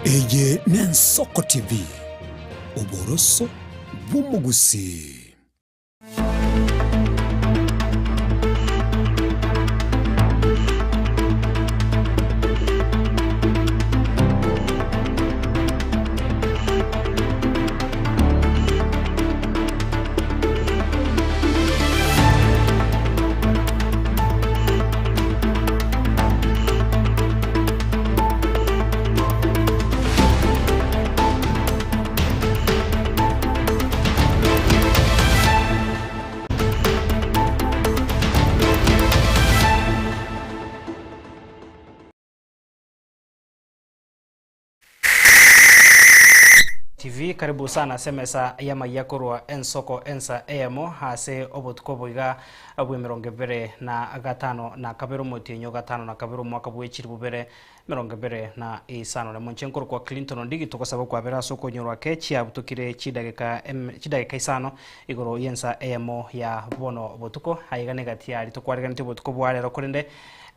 Eye n'Ensoko TV oboroso bw'umugusi. TV karibu sana semesa yama yakorwa Ensoko ensa emo hase obutuko boiga abwe 25 na kabero motinyo 5 na kabero mwaka bwechiri bubere 25 na monchenkoro kwa Clinton ndigi tokosaba kwa bera soko nyorwa kechi abutukire chidageka 5 igoro yensa emo ya bono botuko haigane gati ari tokwarigana te botuko bware rokorende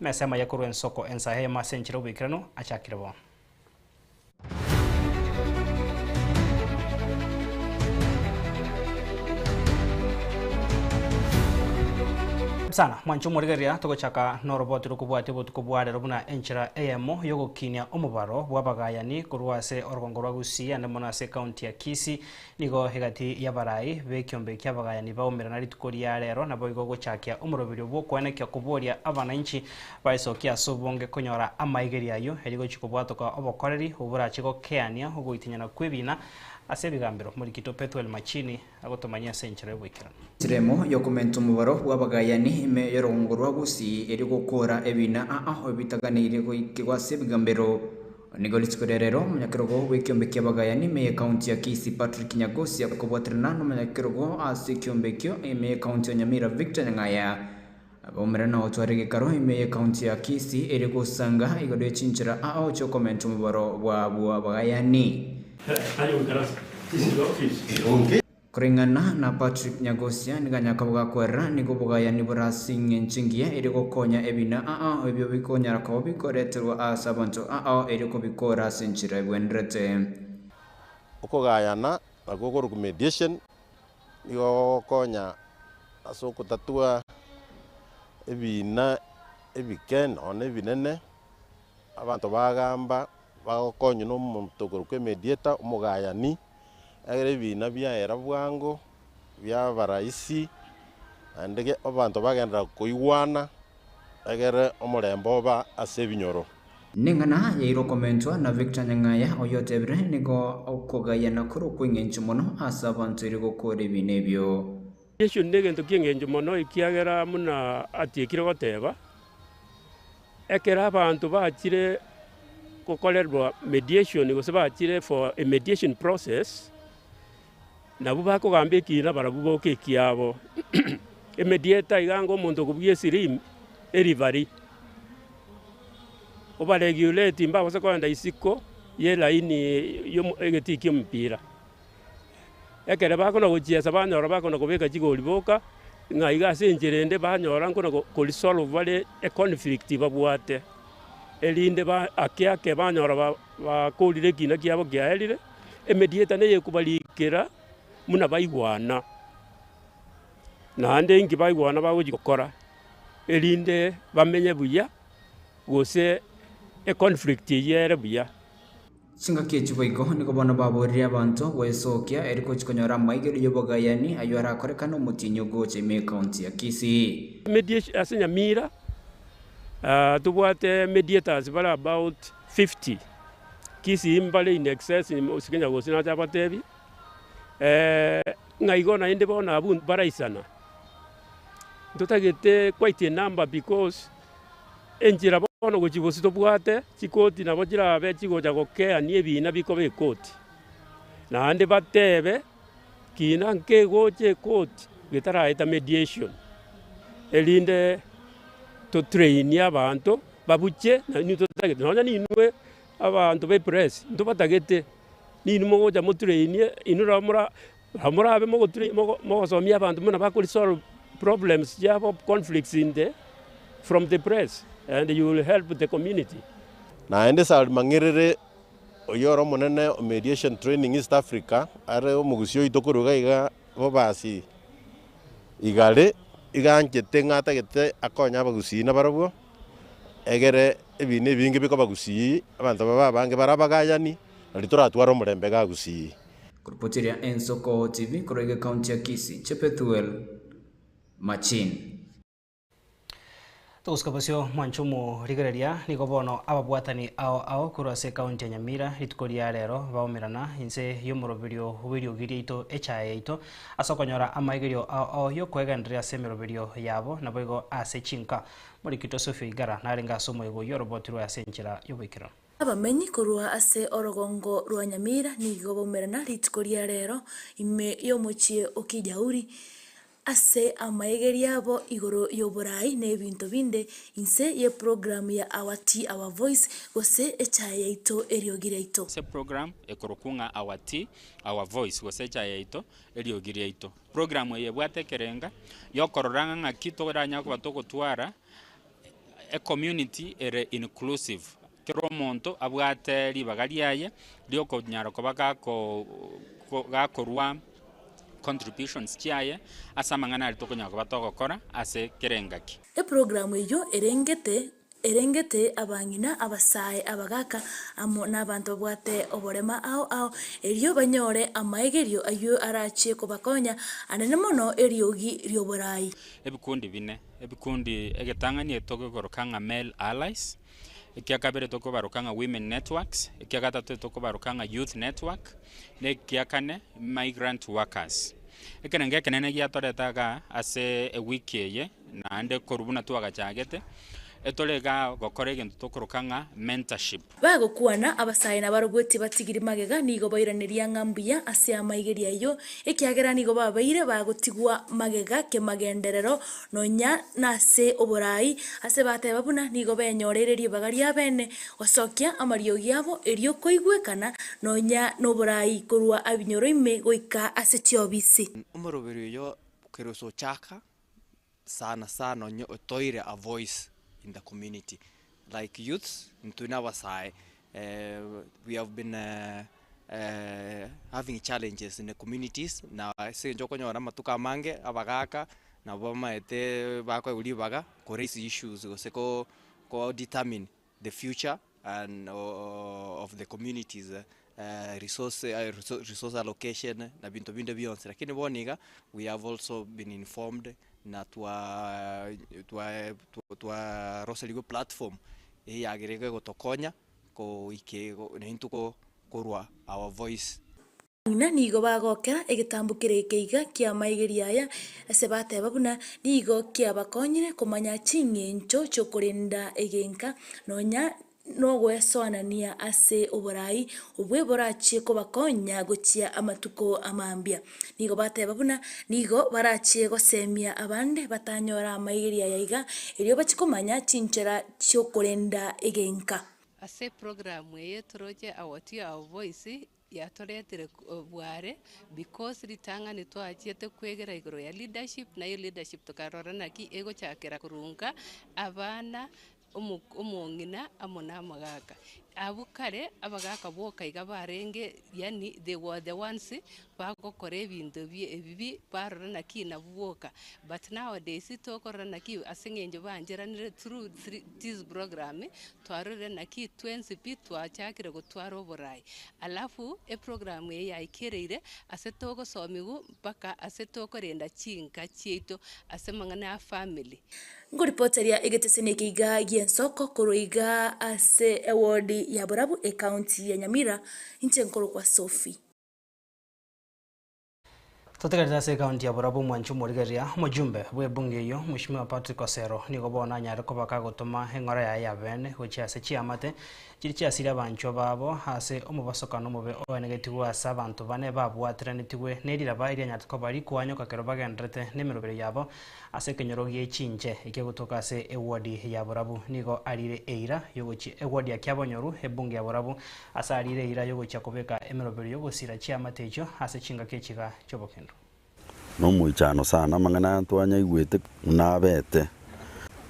mesema yakorwa Ensoko ensa ema senchiro bikirano achakirebo sana mwancho murigeria togochaka noroboti rukubwate butukubware robuna enchira emo yogo kinya omubaro bwabagayani kurwase orgongorwa gusi ande monase county ya Kisii nigo hegati yabarai bekyombe kyabagayani baumira na ritukoria rero nabo igo gochakia omurobiri bwo kwenekya kuboria abananchi baisokia sobonge konyora amaigeria yo herigo chikobwatoka obokoreri obura chigo keania ogoitinyana kwebina asebigambiro muri kito Petwell Machini agotomanya senchira bwikira Tiremo yokomento mubaro wabagayani ime yorongorwa gusi eri gukora ebina ebitaganire go sebigambiro nigolitskorero munyakirogo wekyombe kyabagayani me county ya Kisii Patrick Nyagosi akobwatrana no munyakirogo asekyombe kyo ime county ya Nyamira Victor Ngaya abomerana otwarege karo ime county ya Kisii eri gusanga igode chinchira chokomento mubaro wabagayani Kuringana na Patrick Nyagosia niganyakabuga kwera nigo bugayani burasinge nchingiye iri gokonya ebina ebyo bikonya rakabo bikoreterwa asabantu iri kubikora senchira ibwenderete ukugayana agogoro mediation nigo konya asoko tatua ebina ebiken on ebinene abantu bagamba bagokonya no mutogoro kwe mediator umugayani agere bina bya era bwango bya baraisi andege abantu bagenda kuiwana agere omurembo ba asebinyoro ningana yeiro komentwa na Victor Nyangaya oyotebre nigo okugayana kuro kwingenchi mono asabantu iri gukora ibinebyo yesho negento kingenchi mono ikiagera muna atiekire goteba ekera abantu bakire kokolerwa mediation gose bakire for a mediation process nabo bakogambye kina barabubo kekiabo emediata igango omonto kubye sirim erivari oba regulate mba bose kwanda isiko ye line yo egeti mpira ekere bakona gochiesa banyora bakona kobeka chigoli boka ngaiga senjerende banyora nkona kolisolve vale a conflict babwate elinde ba akyake banyora bakolire kina kiabo kyaelire emediata ne yekubalikira muna baigwana nande ingi baigwana bagukora elinde bamenye buya gose e conflict yere buya singa kechiboiko niko bana baborira abantu wesokia eriko chikonyora maigero yobagayani ayora akorekana mutinyo goche me county ya Kisii mediation asenya mira tubwate mediators bala about 50 Kisii mbale in excess usikenya gose na chabatebi ngaigona inde bona abun baraisana ndotagete quite a number because enjira bona gochibosito bwate chikoti nabo jirabe chigoja gokea ni ebina biko be koti na ande batebe kina nke goche koti gitara eta mediation elinde to train abantu babuche na ni totagete nonya ni inwe abantu be press ndobatagete ni numo ja mutrain inura amura abe mo somia abantu muna bakuri solve problems jabo conflicts in the from the press and you will help the community na ende sal mangirere oyoro monene mediation training East Africa are omugusio itokuruga iga bobasi igare iganjete ngata gete akonya abagusi na barabwo egere ebine bingi biko bagusi abantu baba bange barabagayani nalitora omurembe gagusi. Kuripotiria Ensoko TV kurege kaunti ya Kisii, Chepethuel Machin. Tuguskabasio mwanchumu rigereria niko bono ababwatani ao kurase kaunti ya Nyamira ritukoria rero baumirana inse yumurobirio wirio girito echaeito asokonyora amaigerio ao yo kwegenderia semerobirio yabo naboigo ase chinka morikito Sophie Igara narenga somo ego yorobotiro ya senchira yobikira. Abamenyi kurwa ase orogongo rwa Nyamira nigo baumirana ritukoria rero ime yomochie okijauri ase amaigeria abo igoro yoborai nebinto binde inse ye program ya Our Tea Our Voice gose echaye yaito eriogire yaito. Se program ekorokunga Our Tea Our Voice gose echaye yaito eriogire yaito. Program ye bwatekerenga yokororanga ngakito ranya kubatogotwara a community ere inclusive. Kero monto abwate libagaliaye lioko nyaro kobaka ko gakorwa contributions chiaye asa mangana alitokonya kubatogokora ase kerengaki. E programu iyo erengete abangina abasae abagaka amo nabantu bwate oborema ao eriyo banyore amaigerio ayo arachie kubakonya anene mono eriogi rioborai. Ebikundi egetangani etogorokanga male allies. Ikiakabere toko barukanga women networks, ikiagatatu toko barukanga youth network, ne kiakane migrant workers. Ekenenge kenene giatoretaga ase a week ye na ande korubuna tuagachagete. Etolega gokore gento tokorokanga mentorship. Bagokuana abasaye na barogwete batigiri magega nigo bairaniria ngambia ase amaigeria yo ekiagera nigo babaire bagotigwa magega ke magenderero nonya nase oborai ase bate babuna nigo benyorererie bagaria bene osokia amariogi yabo erio koigwekana nonya noborai korwa abinyoro ime goika ase tiobisi. Umoroberio yo keroso chaka sana onyo otoire a voice in the community, like youths in our side. We have been having challenges in the communities. Now I say Jokonyo Ramatuka Mange, Abagaka, Naboma ete Bako Ulibaga, raise issues, go determine the future and of the communities. Resource allocation na bintu binde beyonce, lakini boniga we have also been informed na twa Rosaligo platform yagerege gotokonya ko ike nintuko korwa Our Voice. Nigo bagokera egitambukire ikeiga kia maigeria aya ase bate babuna nigo kia bakonyire kumanya chingencho chokorenda egenka nonya no gwesonania ase oborai obwe borachie ko bakonya gochia amatuko amambia nigo bate babuna nigo barachie gosemia abande batanyora amaigeria yaiga erio bachikomanya chinchera chokorenda egenka ase program ye toroje Our Tea Our Voice yatoretere bware because ritanga ni twachiete kwegera igoro ya leadership na yo leadership tokarorana ki ego chakera kurunga abana umongina amona magaka abukare abagaka boka igabarenge yani they were the ones bagokore bintu bibi barorana ki na buoka but nowadays tokorana ki asengenje banjeranire through this program twarorana ki 20 pi twachakire gutwaro borai alafu e program ye yaikereire asetoko somigu mpaka asetoko renda chinka chieto asemangana family ngoripoteria egetesene kiga giensoko kuruiga ase award ya Borabu e county ya Nyamira inche nkoro kwa Sophie. Totegereza se kaunti ya Borabu mwanchumu rigeria mujumbe bwe bunge yo Mheshimiwa Patrick Osero nigo bona nyare ko bakagotoma hengora ya yabene gocha se chiamate chirichi asira bancho babo hase omubasokano mube onegetigwa asa abantu bane babwatiranitiwe nerira bairi nyate ko bari kwanyo kakero bagendrete nemerobere yabo ase kenyorogie chinche ikegutoka se ewadi ya Borabu nigo arire eira yogochi ewadi ya Kyabonyoru ebunge ya Borabu asa arire eira yogocha kobeka emerobere yogosira chiamate icho ase chinga kechiga chobokendo no muichano sana mangana twanya igwete nabete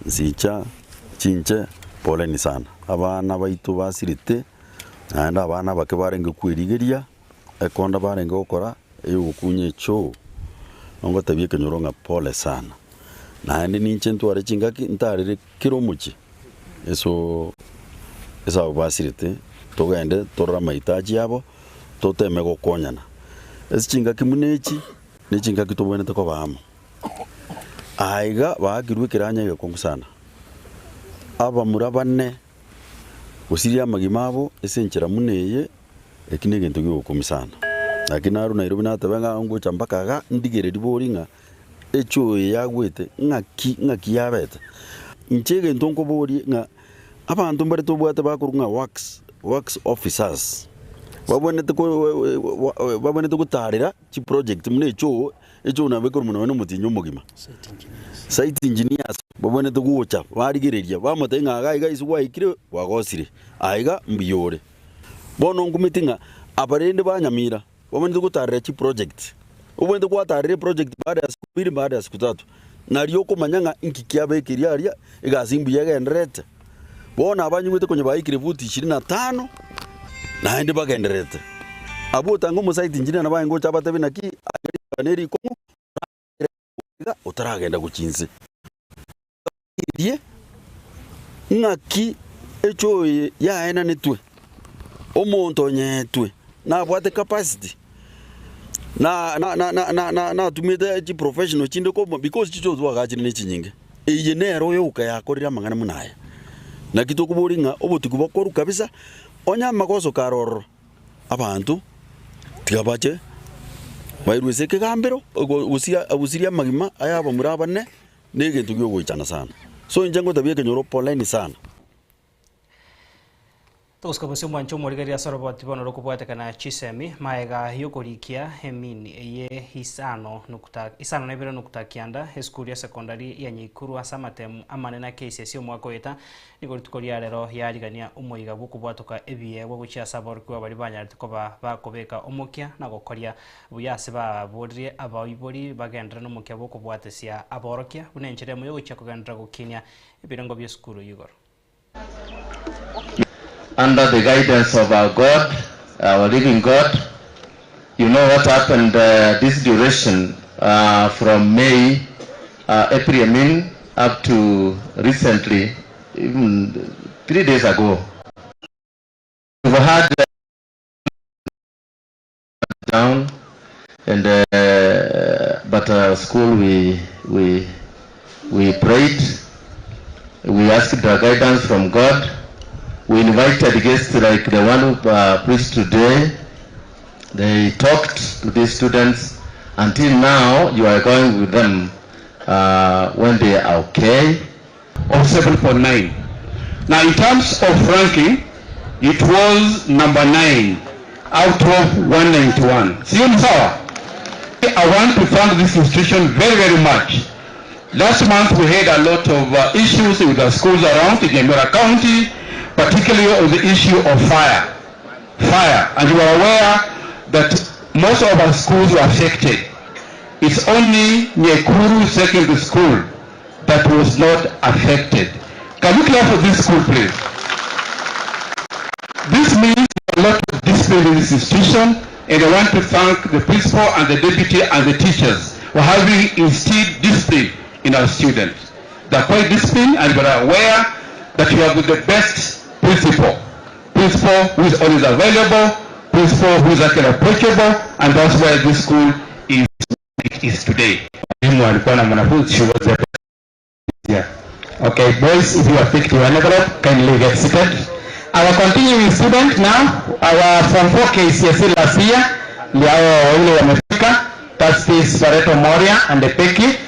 nsicha chinche poleni sana abana baitu basirite naenda abana bake barenge kwirigeria ekonda barenge gukora eyugukunye cho ngo tabie kenyoronga pole sana naende ninche ntware chingaki ntarire kiromuchi eso esa basirite togende torra mahitaji yabo toteme gukonyana esi chingaki munechi ni chingaki tobonete ko bamo aiga bagirwe kiranya gekongu sana aba murabane usiria magimabo esenchera muneye ekine gento gyokumi sana lakini aru Nairobi natabenga ngo chambakaga ndigereri boringa echo yagwete ngaki yabete nchege ntonko bori nga abantu mbare tobwate bakurunga works officers babonete gutarira chi project mune echo na bekuru muno no mutinyo mugima site engineers babonete gucha barigereria bamotenga agaiga iswa ikire wagosire aiga mbiyore bono ngumitinga abarende banyamira babonete gutarira chi project ubonete gutarira project baada ya siku 3 nariyo kumanyanga inkikiabe kiriaria igasimbu yagenderete bona abanyugete konye bayikire vuti 25 naende bagenderete abo tango mu site engineer nabaye cha batabe naki aneri komo utaragenda gukinze die ngaki echo yaena netwe omonto nyetwe na bwate capacity na tumite chi professional chinde ko because chicho twagachine nechinyinge eye nero yo ukayakorira mangana munaya na kitokuboringa obotiku bakoru kabisa onya makoso karoro abantu tigabache bairwese kegambero usiria magima ayaba murabane negentu gyo goichana sana so injango tabia kenyoro poleni sana Toska bose mwancho morigeria soroboti bono rokubwatekana chisemi maega yokorikia hemini ye isano nebere nukutakianda eskuri ya sekondari ya Nyikuru asamatemu amanena KCSE omwaka weta nigoritukoria rero yarigania umoiga bukubwatoka ebiye bwo guchia saborku abari banyarite koba bakobeka omokia na gokoria buyase baborire abaibori bagendera nomokia bukubwatesia aborokia bunenjere mu yoguchia kugendera gukinia ebirengo bya skuru yigoro. Under the guidance of our God, our living God, you know what happened this duration from May, April, up to recently, even 3 days ago. We've had down, and but school we prayed, we asked the guidance from God. We invited guests like the one who preached today. They talked to these students. Until now, you are going with them when they are okay. Of 7.9. Now, in terms of ranking, it was number 9 out of 191. See you, sir. I want to thank this institution very, very much. Last month, we had a lot of issues with the schools around in Nyamira County, particularly on the issue of fire. And you are aware that most of our schools were affected. It's only Nyekuru Secondary School that was not affected. Can you clap for this school, please? This means a lot of discipline in this institution, and I want to thank the principal and the deputy and the teachers for having instilled discipline in our students. They're quite disciplined, and we are aware that you have the best principal who is always available, principal who is actually approachable, and that's why this school is today. Yeah. Okay, boys, if you are picked your envelope, kindly get seated. Our continuing student now, our Form 4 KCSE last year, Liao Oile Wamefika, that's this Pareto Moria and the Peki.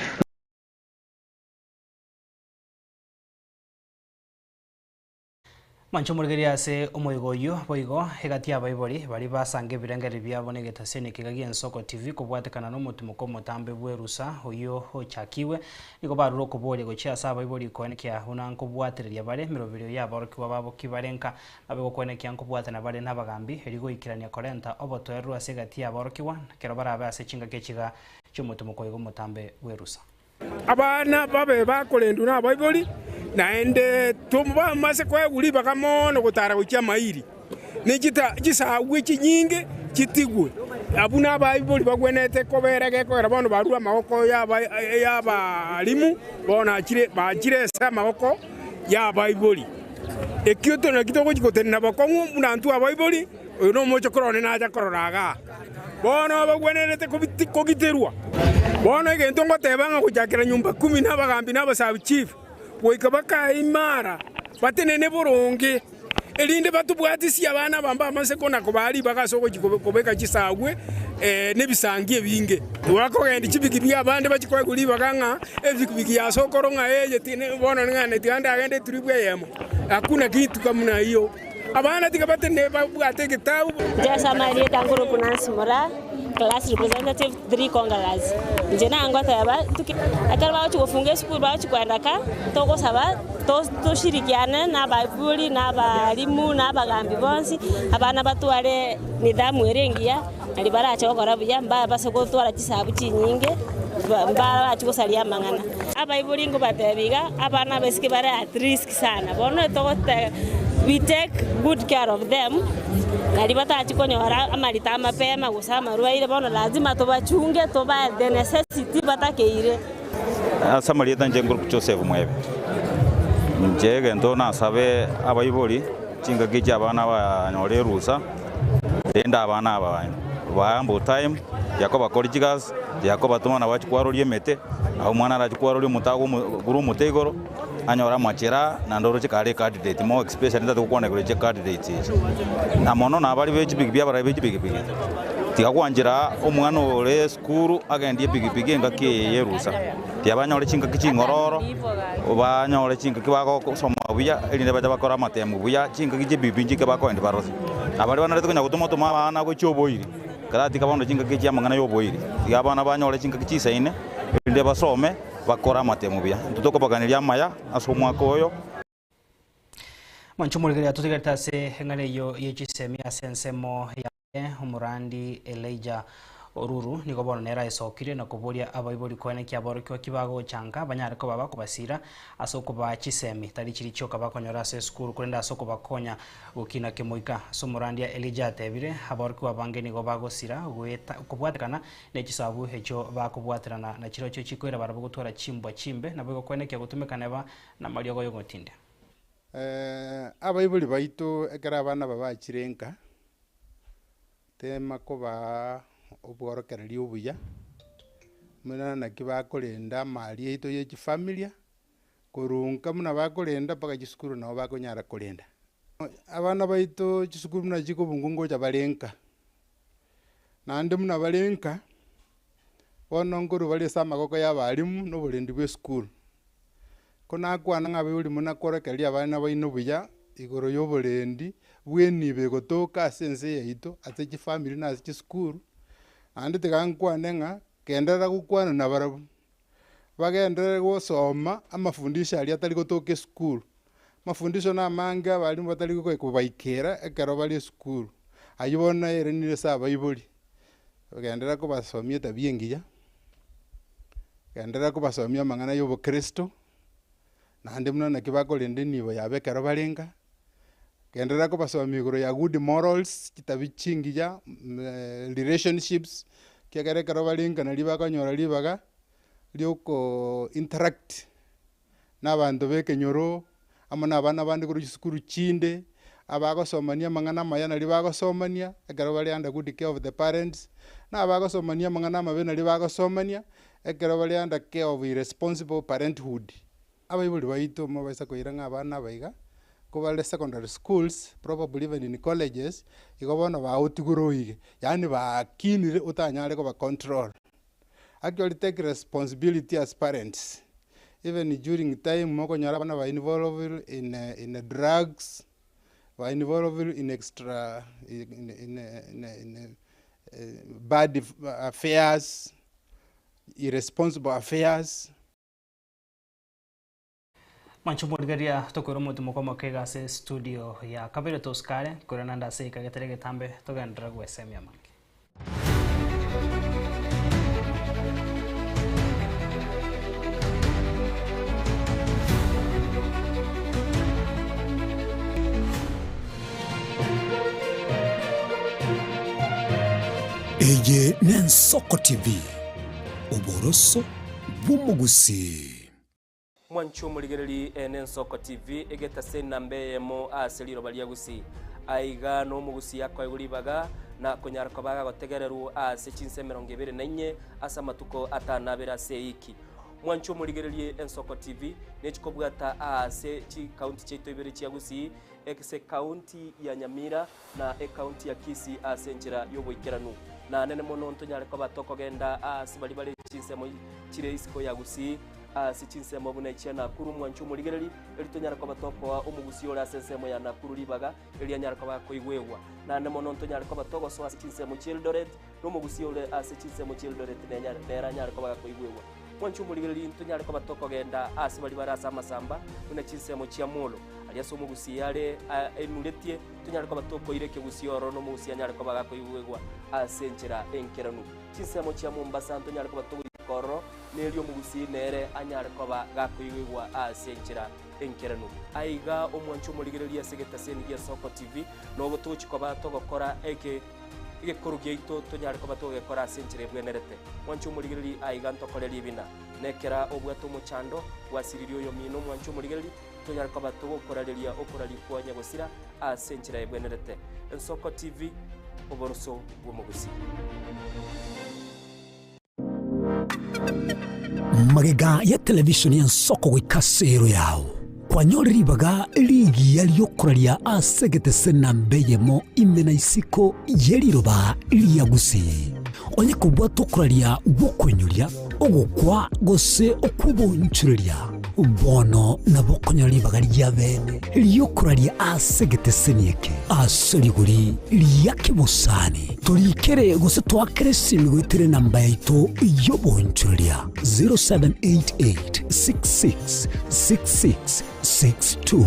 Mancho murigeria se omoigoyo boigo hegatia baibori bari basange birengeri byabo negetasene kigagie Nsoko TV kubwatekana no mutumuko mutambe bwerusa oyo hochakiwe niko baruro kubore gochia saba baibori konekia hunanko bwatereria bare mirobiro yaboroki wababo kibarenka abego konekia nko bwatana bare nabagambi erigo ikirania korenta obotoerwa segatia borokiwa kero barabe ase chinga kechiga cyomutumuko igo mutambe bwerusa abana babe bakolendu na baiboli naende tumba mase kwa uli bakamono gutara gukia mairi ni gisawe kinyinge kitigwe abuna baibuli bagwenete koberege ko bono barua maboko ya balimu bona bakire sa maboko ya baibuli ekioto na kitoko gikotenna bakongu munantu abaibuli uyu no mocho korone na aja kororaga bono bagwenete kogiterwa bono egento ngotebanga kujakira nyumba 10 n'abagambi n'abasabi chief boikabaka imara batenene boronge elinde batubwatisi abana bamba amaseko nako bali bagasoko kobeka kisagwe nebisangie binge twakogenda kibikibya abande bakikoye kuli baganga ebikibiki yasokoronga eye tine bona ngane tianda agende turibwe yemo hakuna kitu kama hiyo abana tikabate babwate kitabu jasa maria tanguru kunansi mora class representative 3 Congolese njena angwata yaba akarwa kufunga school ba kwandaka toko saba toshirikiane n'ababuli n'abalimu n'abagambi bonsi abana batware nidhamu erengia ali baracha bakora buya mba basoko twara kisabu kinyinge mba bachusalia mangana abaibuli ngo batebiga abana besike bara at risk sana bono tokote we take good care of them nali batachikonyora amalita mapema gusama ruaire bono lazima tobachunge toba the necessity batakeire asamalia tanjenguru Joseph Mwebe njege ntona sabe abayiboli chinga gija abana banyore rusa enda abana bambo time yakoba colleges yakoba tumana bachikwarolie mete aho mwana arachikwarolie mutago guru mutegoro anyora machera na ndoro chikare candidate mo especially ndatu kuona kule candidate na mono na bali bechi big bia bara bechi big tikakwanjira omwana ole skuru agendie big ngaki yerusa tiabanyore chinga kichingororo obanyore chinga kibako soma buya elinde baja bakora matemu buya chinga kije bibinji ke bako ende barosi abali bana reto kunyagutomo tuma bana ko choboiri kala tikabondo chinga kichi amangana yoboiri tikabana banyore chinga kichisaine elinde basome bakora matemu buya tutoko baganiria maya asomwa koyo manchumurigeria tutigatase ngale yo yechisemi asensemo ya umurandi Elijah Oruru niko bono nera isokire na kuburia abaiboli kwene kiaboro kyo kibago changa banyare ko baba kubasira asoko ba chisemi tari chiri choka bakonyora se school kurenda asoko bakonya ukina kemoika sumurandi Elijah tebire aboro kwa bange niko bago sira gweta kubwatekana ne chisabu hecho bakubwaterana na chiro cyo chikwera barabugutwara chimbwa chimbe na bwo kwene kya gutumekana ba na maliogo yogotinde abaiboli baito ekara abana baba chirenka tema koba obworokereri obuya muna nakibakorenda mali eito ye familia kurunka muna bakorenda paka chisukuru nabo bakonyara korenda abana baito chisukuru na chiko bungungo cha balenka nande muna balenka bononguru bali sama koko ya balimu no bulendi bwe school kona kwana ngabe uli muna korokereri abana baino buya igoro yobulendi bwenibe gotoka sense yeito ate chi family na chi school andi tikankwanenga kendera gukwana na barabu bagendera gusoma amafundisho ali atari gotoke school mafundisho na manga bali batari kubaikera ekero bali school ayibona erenire sa bayiboli bagendera ko basomye tabiengiya gendera ko basomye mangana yobo Kristo nande muna nakibakolende nibo yabekero balenga kendera ko basomye igoro ya good morals kitabichingiya relationships kiagere karo balinga na libaga nyora libaga lioko interact n'abantu bekenyoro amana abana bandi kuri sukuru chinde abagosomania mangana mayana libagosomania ekero bali under good care of the parents na abagosomania mangana mabena libagosomania ekero bali under care of responsible parenthood abayibuli baito mo baisa koiranga abana baiga kubale secondary schools probably even in colleges igobona ba utiguroige yani ba kinire utanyale ko ba control actually take responsibility as parents even during time moko nyara bana ba involved in drugs ba involved in extra in bad affairs irresponsible affairs manchumurigeria tokoro mutu mukoma kega se studio ya kabere toskare kurananda se kageterege tambe togandra gwesemya manke Eye Nensoko TV. Oboroso bumugusi. Mwanchu muligereri Nensoko TV egeta senambe mo aseliro baliagusi. Aiga no mugusi yakwa iguribaga na konyarako baga gotegereru ase chinse 24 asa matuko atanabera seiki. Mwanchu muligereri Ensoko TV nechikobwata ase chi county cheto ibere chiagusi ekse county ya Nyamira na county ya Kisii ase njira yoboikeranu. Na nene mono ntonyare ko batoko genda asibali bali chinsemo chire isiko yagusi si chinsemo buna ichana kuru Mwanchu muligereri elitonyare ko batoko wa umugusi ora sensemo ya nakuru libaga elianyare ko bakoigwewa na nene mono ntonyare ko batoko so asi chinsemo Childoret no mugusi ore asi chinsemo Childoret nenyare ko bakoigwewa Mwanchu muligereri ntonyare ko batoko genda asibali barasa masamba buna chinsemo Chiamolo aliaso mugusi yale enuletie tunyare ko batoko ireke gusioro no mugusi anyare ko bagako iwegwa asenchera enkeranu chinsemo chia Mombasa tunyare ko batoko ikoro nelio mugusi nere anyare ko bagako iwegwa asenchera enkeranu aiga omwanchu muligereria segeta seni Soko TV no gotuchi ko batoko kora eke igekuru gyeito tunyare ko batoko gekora asenchera bwenerete mwanchu muligereri aiga ntokoreri bina nekera obwato muchando wasiririo yo mino mwanchu muligereri tunyare ko batoko korareria okorari kwanya gusira asenchera ebwenerete Ensoko TV oboroso bw'umugusi Magega ya televishoni ya Nsoko gwikasero yao kwanyoriribaga ligi yaliyokuraria asegete senambeyemo imena isiko yeriroba liagusi onye kubwa tokuraria bokwenyuria ogukwa gose okubonchureria bono na bokonyori bagari ya bene liyokuraria asegete senieke asoriguri liyakibusani turikere gose twakeresimi gwitere namba yaito yobonchureria 0788666662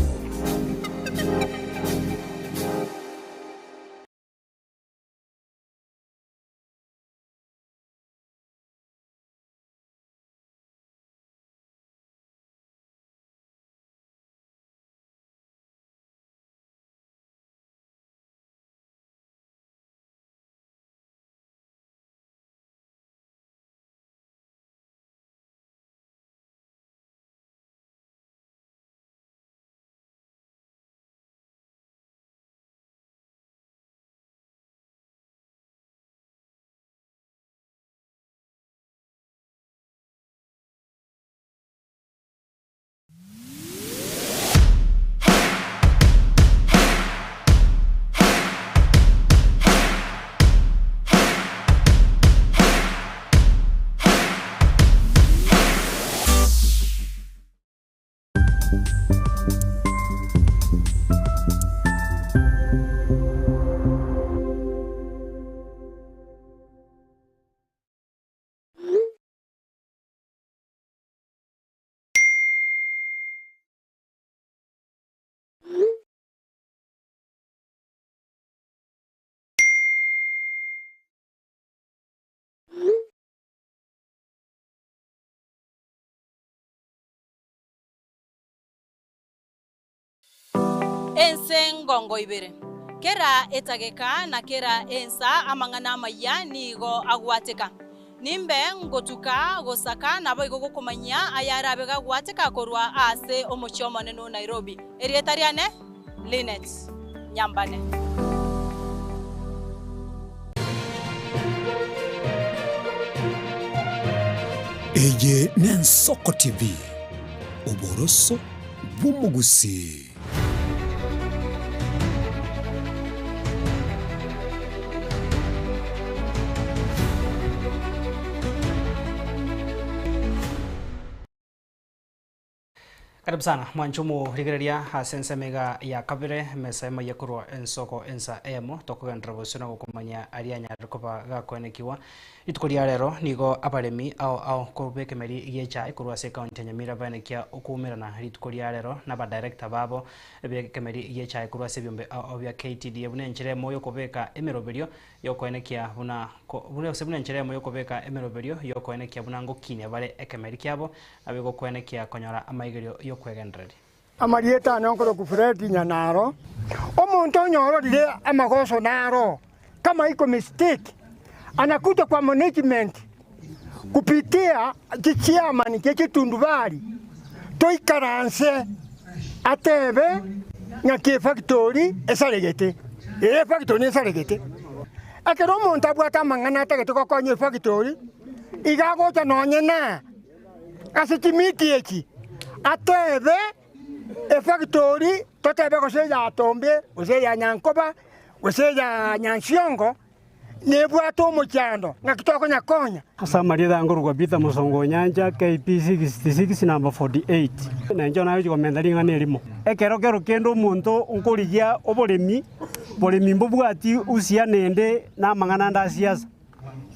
Ensengongo ibere kera etageka na kera ensa amangana maya nigo agwateka nimbe ngotuka gosaka nabo igokumanya ayarabega gwateka korwa ase omuchomone no Nairobi erietariane Linet Nyambane Eye Nensoko TV oboroso bumugusi. Karibu sana mwanchumu rigereria hasense mega ya kabire mesema yakurwa Ensoko ensa emo tokugandra bosona gukumanya arianya rikoba gakwenekiwa itukoria rero nigo abaremi ao kurubeke meri yecha ikurwa se county Nyamira banekia ukumirana ritukoria rero na ba director babo ebeke meri yecha ikurwa se byombe obya KTD ebune nchire moyo kubeka emeroberio yokwenekia buna bune sebune nchire moyo kubeka emeroberio yokwenekia buna ngokinya bare ekemeri kyabo abego kwenekia konyora amaigerio kwegendereri amarieta nonkoro kufreti nyanaro omuntu onyororire amagoso naro kama iko mistake anakuja kwa management kupitia kichairman Tundubari toikaranse atebe ng'aki factory esaregete factory esaregete akero omonto abwate amang'ana atagete gokonya factory igagocha nonye na ase chimiti eki atebe factory totebe gose ya Tombe gose ya Nyankoba gose ya Nyansiongo nebwate omochando ng'aki nyakonya asa marietha ngorwa Peter Musongo Nyanja KP 66 number 48 na njo nayo komenda ring'ana erimo ekero kendo omonto nkorigia oboremi mbobwati usia nende na mang'ana nda siasa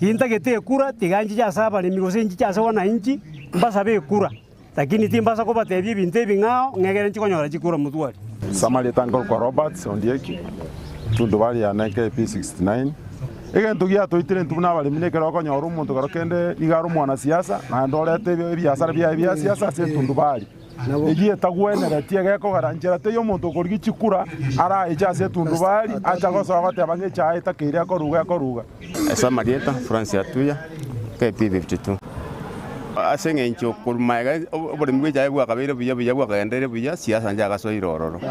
intagete ekura tiganji jasa abaremi gose nji jasa wananchi mbasa bekura lakini timbasa kobatebia ebinto ebing'ao ng'egere nchikonyora chikura mutwari Samarieta ngorwa Robert Ondieki Tundubari ya KP 69 egento gia toitire ntu na baremi nekero okonyora omonto karo kende igaro mwana siasa na ndorete ebiasara bia siasa se Tundubari egie tagweneretie geko garanjera te yo monto korigi chikura ara eja se Tundubari acha goso gote abange chae takire akoruga Samarieta France atuya KP 52 asenge ncho kurmaiga obore mwe jaye bwa kabere buya bwa kaendere buya siasa njaga so irororo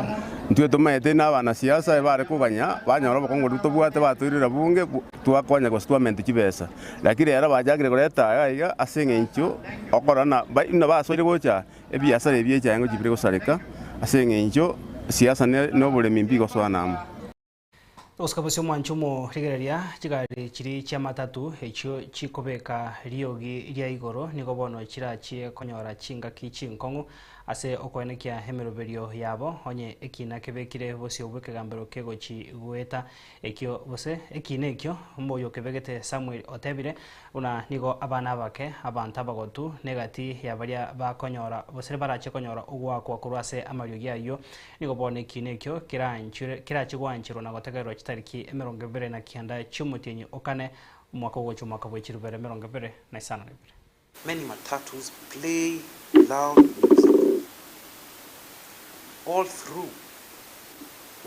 ntwe tumete na bana siasa bare kubanya banyora bakongo rutobwate baturira bunge twakwanya constituent kibesa lakini era bajagire kureta aiga asenge ncho okorana ino basore gocha ebiasa ebye cyango kibire gusareka asenge ncho siasa no bore mimbigo so anamu Oskabosio mwanchumo rigereria chigari chiri chia matatu echo chikobeka riogi ria igoro niko bono chirachie konyora chinga kichinkongu ase okoenekia hemeroberio yabo onye ekina kebekire bose obwekegambero kegochi gweta ekio bose ekinekio mboyo kebegete Samuel Otebire una nigo abana bake abanta bagotu negati yabaria bakonyora bose barache konyora ogwakwa kurwase amariogi ayo nigo bono ekinekio kirachigwanchiro na gotegero tariki 29 chumutinyi okane mwaka wo chuma kabwe chirubere 29 Many matatus play loud music all through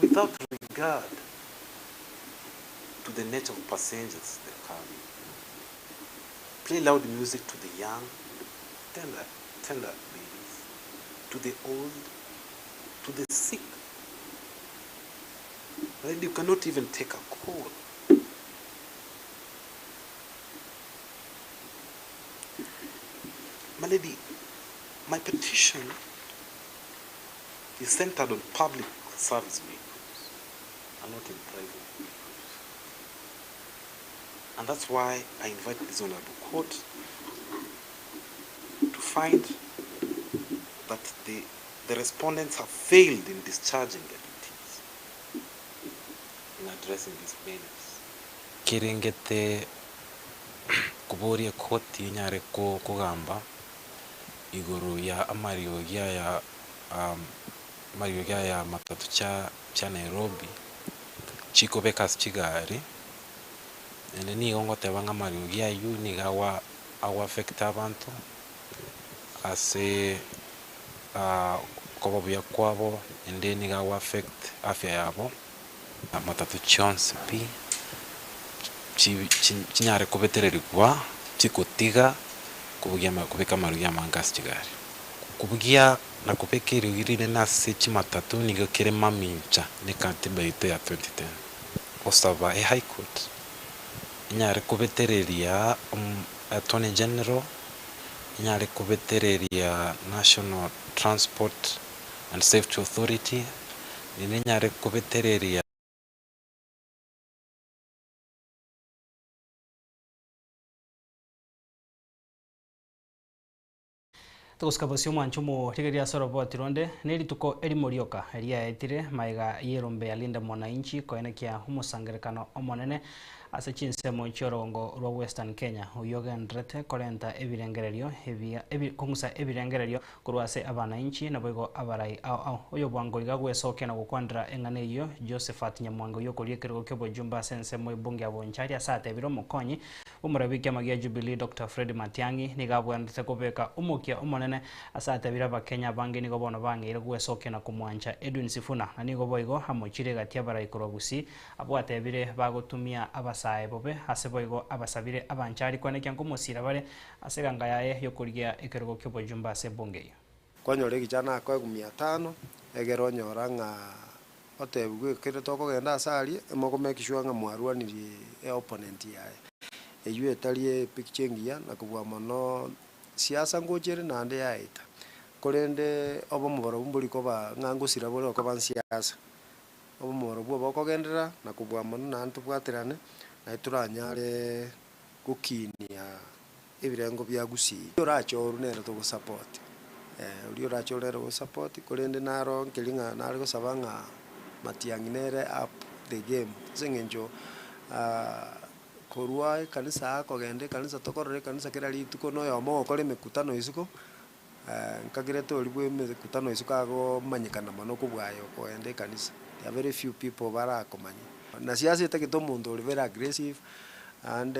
without regard to the nature of passengers that come. Play loud music to the young, tender babies, to the old, to the sick. Right? You cannot even take a call. My lady, my petition is centered on public service vehicles and not in private vehicles. And that's why I invite this honorable court to find that the respondents have failed in discharging their duties in addressing these matters. Kirengete kuboria koti nyare kugamba iguru ya amariogia ya matatu cha Nairobi chiko bekas chigari ene ni ongote banga mariogia yu ni gawa affecta abantu ase kobobuya kwabo ende ni gawa affect afya yabo matatu chance pi chinyare kubetererwa chikotiga kubika marugia mangas chigari kubugia na kupekere irine na sechi matatu nigo kere mamincha ne katiba ito ya 2010 osaba high court nyare kubetereria attorney general nyare kubetereria National Transport and Safety Authority ni nyare kubetereria Tuskabosio mwanchumo rigeria sorobo tironde nerituko erimorioka eria etire maiga yerombe alinda mwananchi koenekia humusangerekano omonene ase chinsemo chiorongo rwa Western Kenya uyogendrete korenta ebirengererio kongusa ebirengererio kurwase abananchi naboigo abarai au oyo bwangoriga gwesoke na gukwandra engane iyo Josephat Nyamwango yokoriekerwo kyobo jumba sense mo ibunge abonchari asate biro mukonyi umurabiki amagia Jubilee Dr. Fred Matiang'i nigabwandite kubeka umukia umonene asate bira bakenya bangi nigo bono bangire gwesoke na kumwancha Edwin Sifuna na nigo boigo hamochire gatia barai kurogusi abwate bire bagotumia abasa basae bobe ase boigo abasabire abanchari kwanekya ngomosira bare ase ganga yaye yokurigia ekerogo kyobojumba ase bongeyo kwanyore gichana kwa 500 egero nyora nga otebwe kire tokogenda asari emoko mekishwa nga mwarwaniri opponent yaye eyu etalie picture ngia na kubwa mono siasa ngojere nande yaita korende obo mubaro bumbuli koba ngangusira bore koba siasa obo mubaro bwo bokogendera na kubwa mono nantu bwaterane na ituranyare gukinia ebirengo bya gusi uracho runero to support uri uracho rero support korende naro nkelinga nari go sabanga matianginere up the game sengenjo korwa kanisa akogende kanisa tokorore kanisa kirali tukono yo mo kore mekutano isuko nkagire to libwe mekutano isuko ago manyikana mano kubwayo koende kanisa there are very few people bara komanya na siasa itakito mundu very aggressive and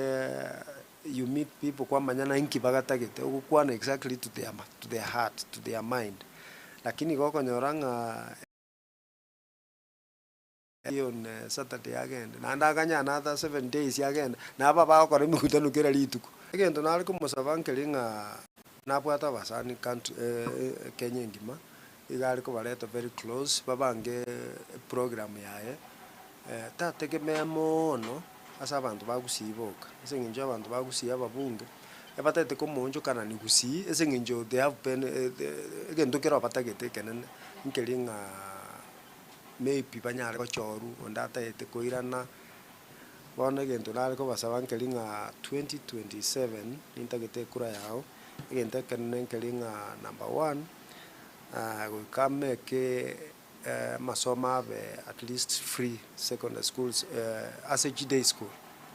you meet people kwa manyana inki bagatagete ukwana exactly to their heart to their mind lakini goko nyoranga on Saturday again na ndaganya another 7 days again na baba bakora mikutano kera lituko agento nali kumosabankelinga nabwata basani country Kenya ndima igari ko bareta very close babange program yaye tategemea mono asa abantu bagusiboka esenginjo abantu bagusiya babunge ebatete ko monjo kana ni gusi esenginjo they have been egento kera batagete kenene nkelinga maybe banyare ko choru ondata ete koirana bona egento nale ko basaba nkelinga 2027 nintagete kura yao egento kenene nkelinga number 1 we come ke masoma be at least free secondary schools as a day school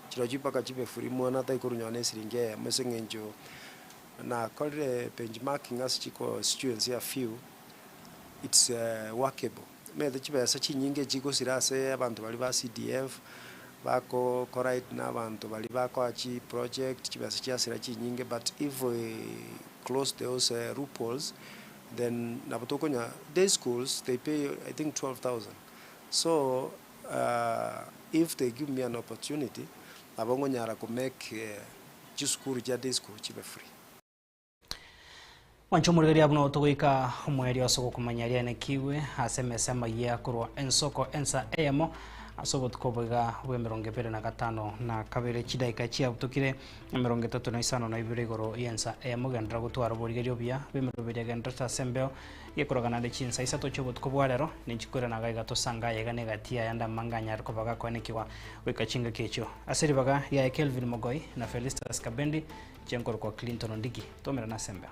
chirojipa kachibe free mwana ta ikurunyone siringe mesengenjo na kore benchmarking as chiko students ya few it's workable mede chibesa chinyinge chiko sirase abantu bali ba CDF bako correct na abantu bali bako achi project chibesa chiasira chinyinge but if we close those loopholes then nabutokonya day schools they pay I think 12,000 so if they give me an opportunity abongonyara ko make school ja day school chibe free wancho murigari abuno togoika mweri osoko kumanyaria ne kiwe asemesema ya kurwa ensoko ensa emo asobot koboga we 25 na kabere chidaika chia butokire 35 na ibire goro yensa emo gandra gutwara burigari obia we 20 gandra sembeo yekoragana de chinsa isa to chobot kobwarero ninchikora na gaiga to sanga yega negatia yanda manganya ko baga kwanekiwa we kachinga kecho aseri baga ya Kelvin Mogoi na Felistas Kabendi jenkor kwa Clinton Ndigi tomera na sembeo